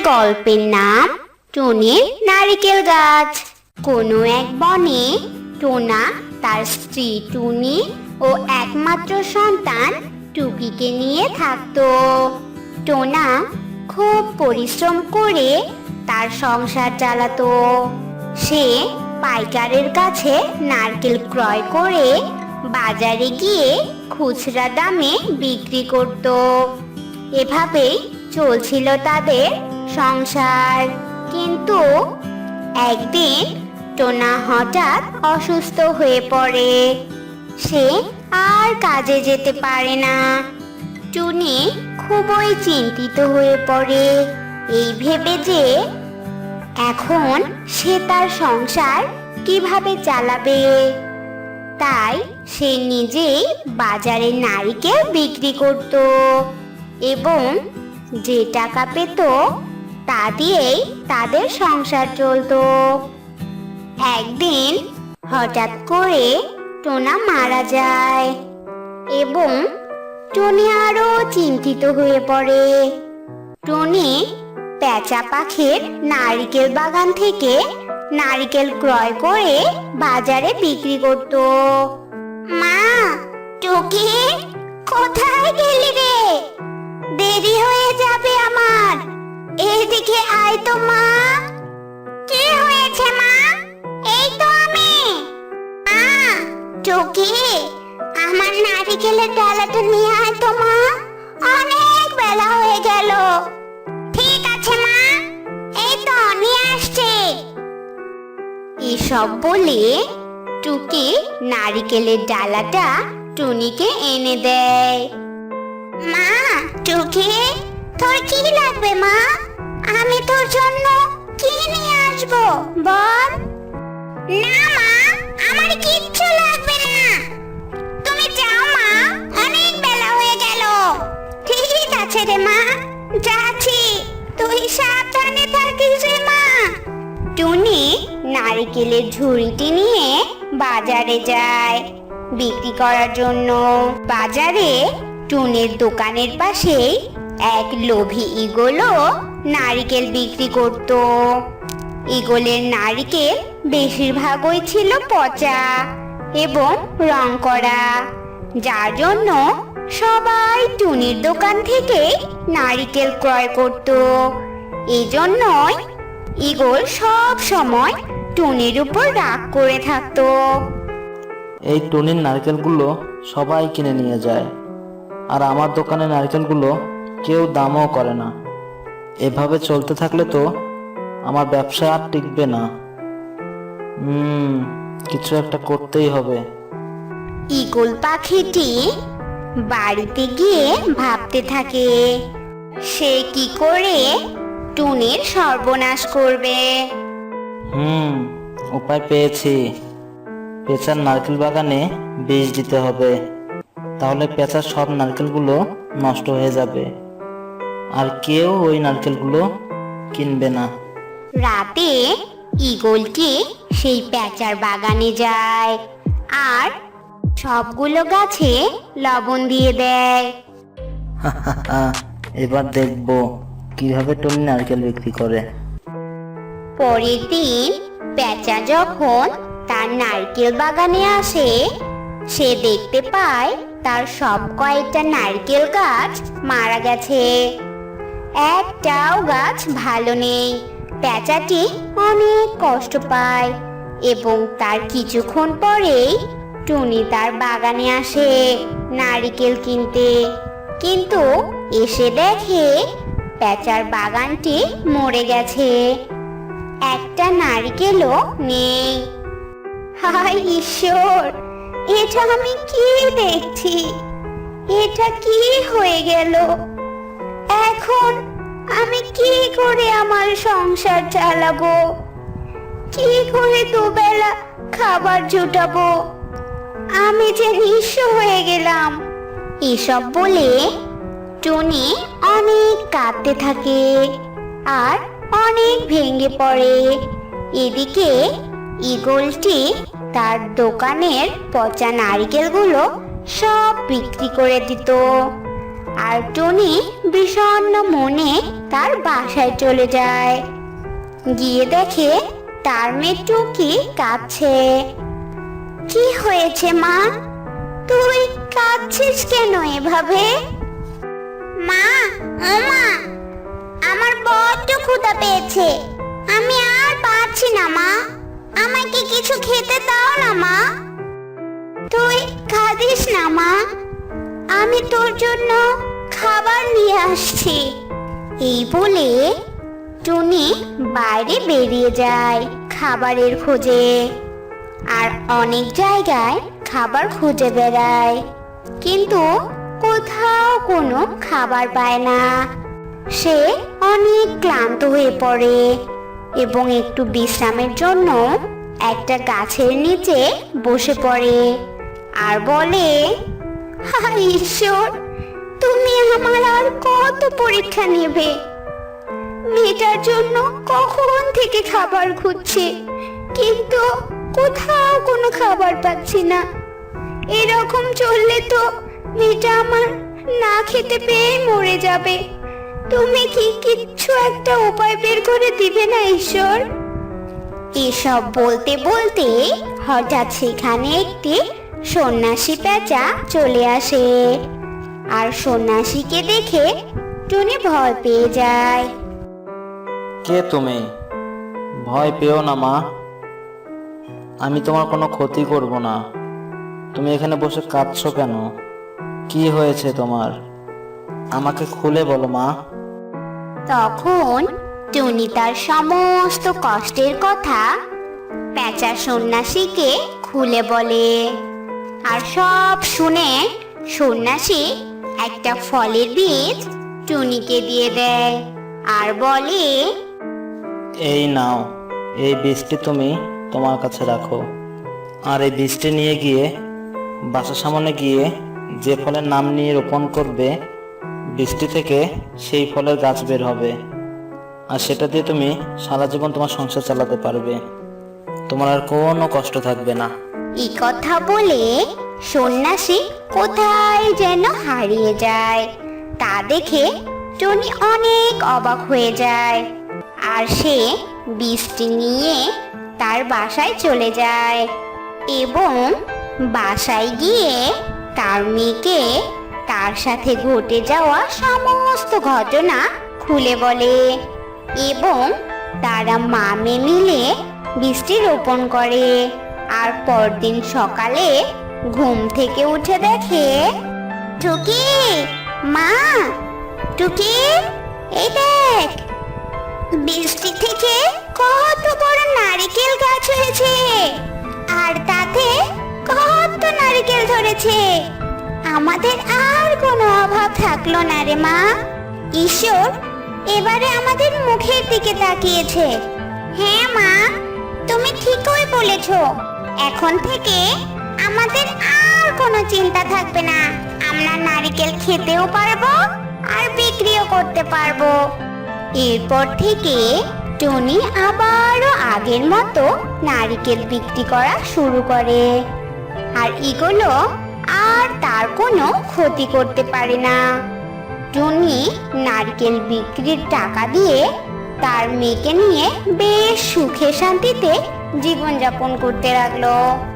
গল্পের নাম টুনির নারিকেল গাছ। কোনো এক বনে টোনা তার স্ত্রী টুনি ও একমাত্র সন্তান টুকিকে নিয়ে থাকতো। টোনা খুব পরিশ্রম করে তার সংসার চালাতো। সে পাইকারের কাছে নারকেল ক্রয় করে বাজারে গিয়ে খুচরা দামে বিক্রি করত। এভাবেই চলছিল তাদের সংসার। কিন্তু একদিন টোনা হঠাৎ অসুস্থ হয়ে পড়ে। সে আর কাজে যেতে পারে না। টুনি খুবই চিন্তিত হয়ে পড়ে, এই ভেবে যে এখন সে তার সংসার কিভাবে চালাবে। তাই সে নিজেই বাজারে নারকেল বিক্রি করত এবং যে টাকা পেত তা দিয়েই তাদের সংসার চলতো। একদিন হঠাৎ করে টোনা মারা যায় এবং টুনি আরো চিন্তিত হয়ে পড়ে। টুনি পেঁচা পাখির নারকেল বাগান থেকে নারকেল ক্রয় করে বাজারে বিক্রি করত। মা, টুকি, কোথায় গেলি রে? দেরি হয়ে যাবে আমার, এদিকে আয় তো মা। কি হয়েছে মা? এই তো আমি। মা, টুকি, আমার নারকেলের ডালাটা নিয়ে আয় তো মা, অনেক বেলা হয়ে গেল। ঠিক আছে মা, এই তো নিয়ে আসছে। এসব বলে টুকি নারকেলের ডালাটা টুনিকে এনে দেয়। মা, টুকি, তোর কি লাগবে মা? আমি তোর জন্য কি নিয়ে আসবো বল। না মা, আমার কিচ্ছু লাগবে না, তুমি যাও মা, অনেক বেলা হয়ে গেল। ঠিক আছে রে মা, যাচ্ছি, তুই সাবধানে থাকিস রে মা। টুনি নারকেলের ঝুড়িটি নিয়ে বাজারে যায় বিক্রি করার জন্য। বাজারে টুনির দোকানের পাশেই এক লোভী ঈগলও নারকেল বিক্রি করত। ঈগলের নারকেল বেশিরভাগই ছিল পচা এবং রং করা, যার জন্য সবাই টুনির দোকান থেকে নারকেল ক্রয় করত। এই জন্যই ঈগল সব সময় টুনির উপর রাগ করে থাকতো। এই টুনির নারকেলগুলো সবাই কিনে নিয়ে যায়, আর আমার দোকানের নারকেলগুলো কেউ দামও করে না। এভাবে চলতে থাকলে তো আমার ব্যবসা আর টিকবে না। কিছু একটা করতেই হবে। ঈগল পাখিটি বাড়িতে গিয়ে ভাবতে থাকে সে কি করে টুনির সর্বনাশ করবে। উপায় পেয়েছি। পেঁচার নারকেল বাগানে বীজ দিতে হবে, তাহলে পেঁচার সব নারকেলগুলো নষ্ট হয়ে যাবে আর কেউ ওই নারকেলগুলো কিনবে না। রাতে ঈগলটি সেই পেঁচার বাগানে যায় আর সবগুলো গাছে লবণ দিয়ে দেয়। এবার দেখবো কিভাবে টুনি নারকেল বিক্রি করে। পরের দিন পেঁচা যখন তার নারকেল বাগানে আসে, সে দেখতে পায় তার সব কয়েকটা নারকেল গাছ মারা গেছে। একটাও গাছ ভালো নেই। পেঁচাটি অনেক কষ্ট পায় এবং তার কিছুক্ষণ পরেই টুনি তার বাগানে আসে নারকেল কিনতে। কিন্তু এসে দেখে পেঁচার বাগানটি মরে গেছে, একটা নারকেলও নেই। হায় ঈশ্বর, এটা আমি কি দেখছি? এটা কি হয়ে গেল? এখন আমি কি করে আমার সংসার চালাবো? কি করে দুবেলা খাবার জোটাবো? আমি যে নিঃস্ব হয়ে গেলাম। এসব বলে টুনি অনেক কাঁদতে থাকে আর অনেক ভেঙে পড়ে। এদিকে ঈগলটি তার দোকানের পচা নারকেলগুলো সব বিক্রি করে দিত আর টুনি বিষণ্ণ মনে তার বাসায় চলে যায়। গিয়ে দেখে তার মেয়ে টুকি কাঁদছে। কি হয়েছে মা, তুই কাঁদছিস কেন এভাবে? মা, ও মা, আমার বড্ড ক্ষুধা পেয়েছে, আমি আর পারছি না মা, আমাকে কিছু খেতে দাও না মা। তুই কাঁদিস না মা, আমি তোর জন্য খাবার নিয়ে আসছি। এই বলে টুনি বাইরে বেরিয়ে যায় খাবারের খোঁজে। আর অনেক জায়গায় খাবার খুঁজে বেড়ায়, কিন্তু কোথাও কোনো খাবার পায় না। সে অনেক ক্লান্ত হয়ে পড়ে এবং একটু বিশ্রামের জন্য একটা গাছের নিচে বসে পড়ে আর বলে, হায় ঈশ্বর, তুমি আমার আর কত পরীক্ষা নেবে? মেয়েটার জন্য কখন থেকে খাবার খুঁজছি, কিন্তু কোথাও কোনো খাবার পাচ্ছি না। এরকম চললে তো মেয়েটা আমার না খেতে পেয়ে মরে যাবে। তুমি কি কিচ্ছু একটা উপায় বের করে দিবে না ঈশ্বর? এসব বলতে বলতে হঠাৎ সেখানে একটি সন্ন্যাসী পেঁচা চলে আসে। আর সন্ন্যাসীকে দেখে টুনি ভয় পেয়ে যায়। কে তুমি? ভয় পেও না মা, আমি তোমার কোনো ক্ষতি করব না। তুমি এখানে বসে কাঁদছো কেন? কি হয়েছে তোমার? আমাকে খুলে বলো মা। তখন টুনি তার সমস্ত কষ্টের কথা পেঁচা সন্ন্যাসীকে খুলে বলে। আর সব শুনে সন্ন্যাসী একটা ফলের বীজ টুনিকে দিয়ে দেয় আর বলে, এই নাও, এই বীজটি তুমি তোমার কাছে রাখো। আর এই বীজটি নিয়ে গিয়ে বাসার সামনে গিয়ে যে ফলের নাম নিয়ে রোপণ করবে, বীজটি থেকে সেই ফলের গাছ বের হবে। আর সেটা দিয়ে তুমি সারা জীবন তোমার সংসার চালাতে পারবে, তোমার আর কোনো কষ্ট থাকবে না। এই কথা বলে সন্ন্যাসী কোথায় যেন হারিয়ে যায়। তা দেখে টুনি অনেক অবাক হয়ে যায় আর সে বীজটি নিয়ে তার বাসায় চলে যায় এবং বাসায় গিয়ে তার মেয়েকে তার সাথে ঘটে যাওয়া সমস্ত ঘটনা খুলে বলে এবং তারা মা মেয়ে মিলে বীজটি রোপণ করে। আর পরদিন সকালে ঘুম থেকে উঠে দেখে, টুকি, মা, টুকি, এই দেখ, বৃষ্টি থেকে কত বড় নারকেল গাছ হয়েছে আর তাতে কত নারকেল ধরেছে। আমাদের আর কোনো অভাব থাকলো না রে মা। ঈশ্বর এবারে আমাদের মুখের দিকে তাকিয়েছে। হ্যাঁ মা, তুমি ঠিকই বলেছো, এখন থেকে আমাদের আর কোনো চিন্তা থাকবে না। আমরা নারকেল খেতেও পারবো আর বিক্রিও করতে পারবো। এরপর থেকে টুনি আবারও আগের মতো নারকেল বিক্রি করা শুরু করে আর এগুলো আর তার কোনো ক্ষতি করতে পারে না। টুনি নারকেল বিক্রির টাকা দিয়ে তার মেয়েকে নিয়ে বেশ সুখে শান্তিতে জীবনযাপন করতে লাগলো।